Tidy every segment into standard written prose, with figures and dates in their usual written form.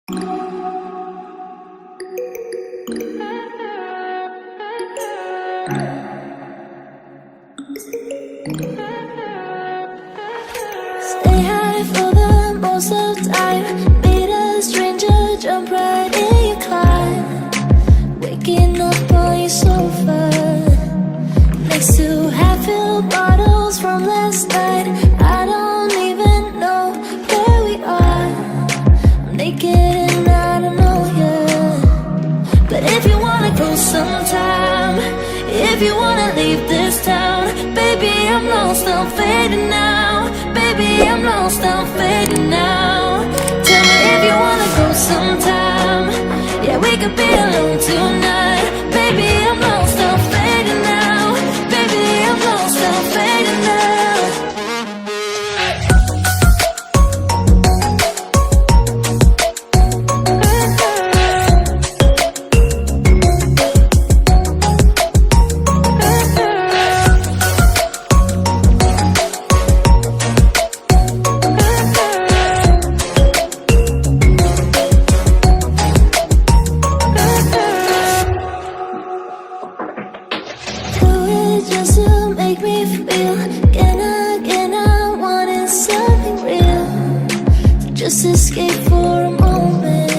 Stay high for the most of the time. Meet a stranger, jump right in your climb. Waking up on your sofa next to half-filled bottles from last night. I don't even know where we are. I'm naked and I don't know yet. But if you wanna go sometime, if you wanna leave this town, baby, I'm lost, I'm fading now. Baby, I'm lost, I'm fading now. Tell me if you wanna go sometime. Yeah, we could be alone tonight. Baby, I'm lost, I'm fading now. Baby, I'm lost, I'm fading now. Just to make me feel again, I wanted something real. Just escape for a moment,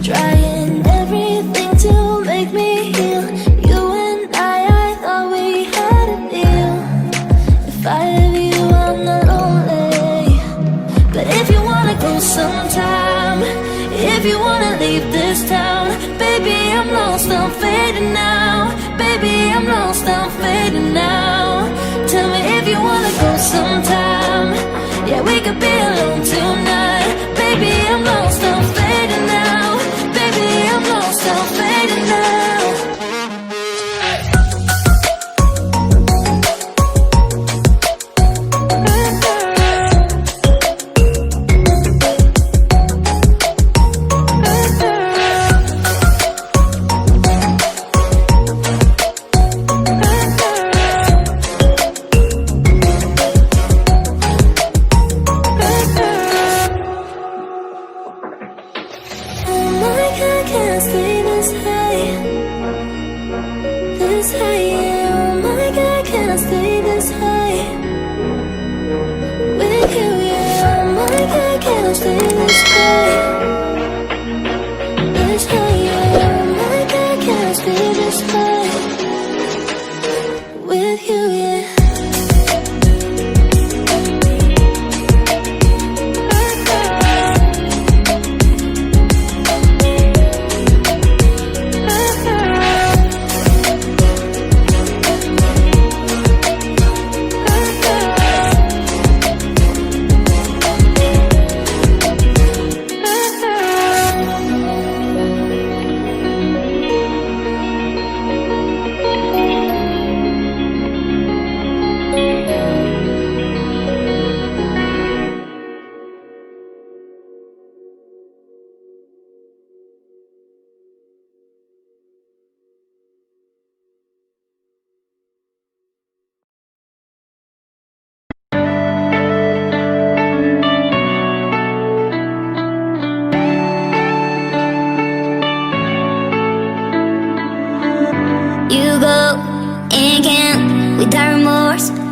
trying everything to make me heal. You and I thought we had a deal. If I have you, I'm not lonely. But if you wanna go sometime, if you wanna leave this town, baby, I'm lost, I'm fading now. Baby, I'm lost, I'm fading now. Tell me if you wanna go sometime. Yeah, we could be alone tonight. Baby, I'm lost, I'm fading now. Baby, I'm lost, I'm fading now.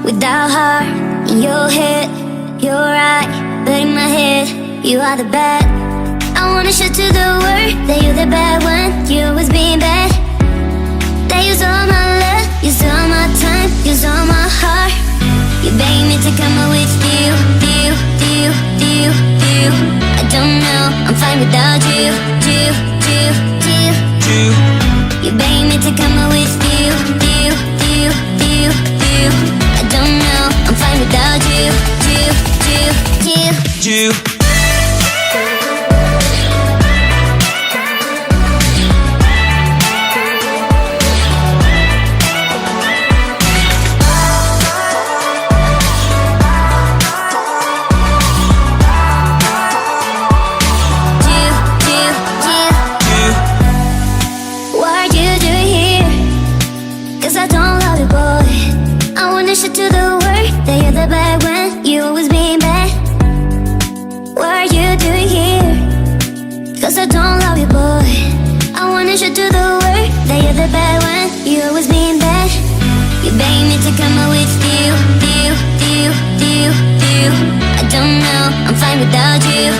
Without heart in your head, you're right, but in my head, you are the bad. I wanna show to the world that you're the bad one. You was being bad. That use all my love, use all my time, use all my heart. You begged me to come out with you. I don't know, I'm fine without you. You begged me to come out with you. I don't know, I'm fine without you. I don't love you, boy. I wanted you to do the work, that you're the bad one, you always being bad. You beg me to come out with you. I don't know, I'm fine without you.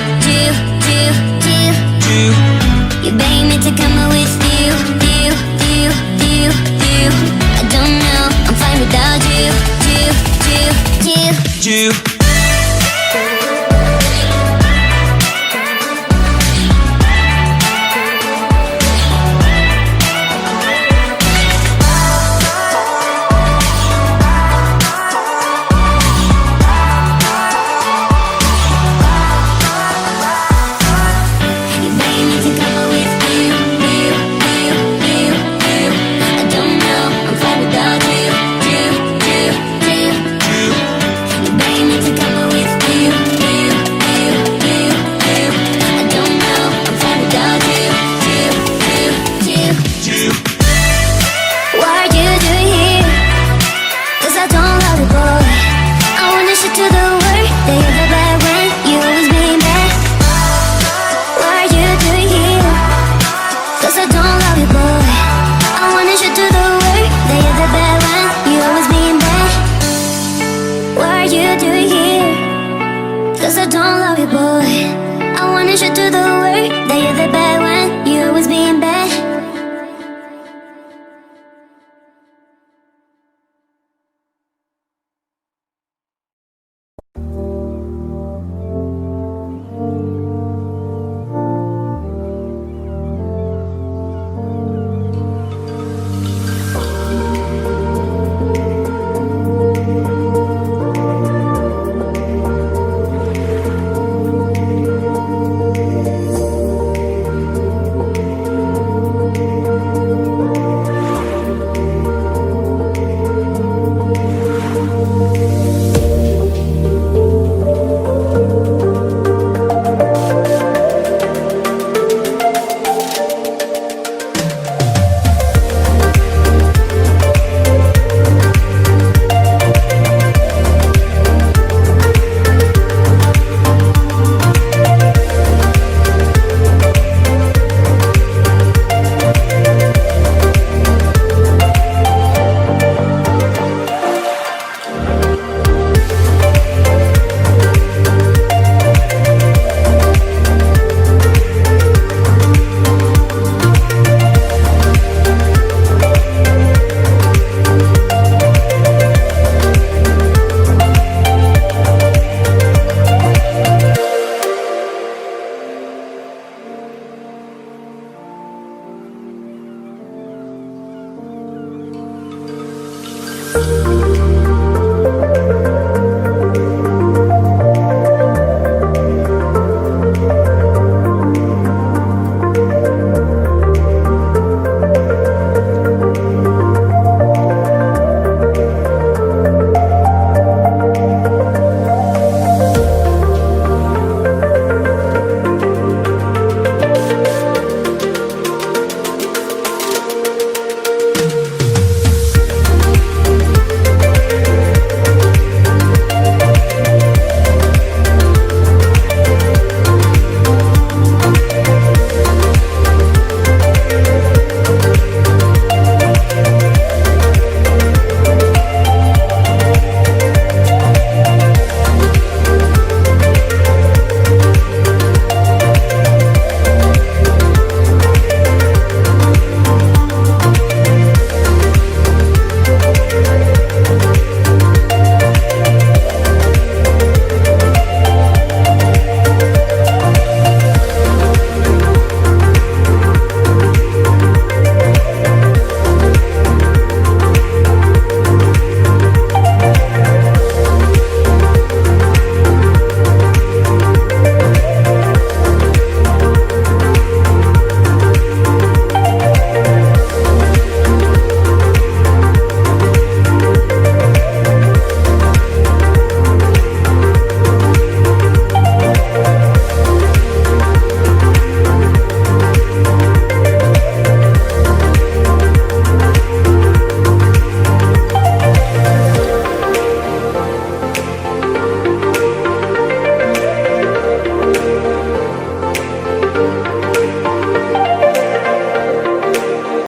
You beg me to come out with you. I don't know, I'm fine without you. Cause I don't love you, boy. I wanted you to do the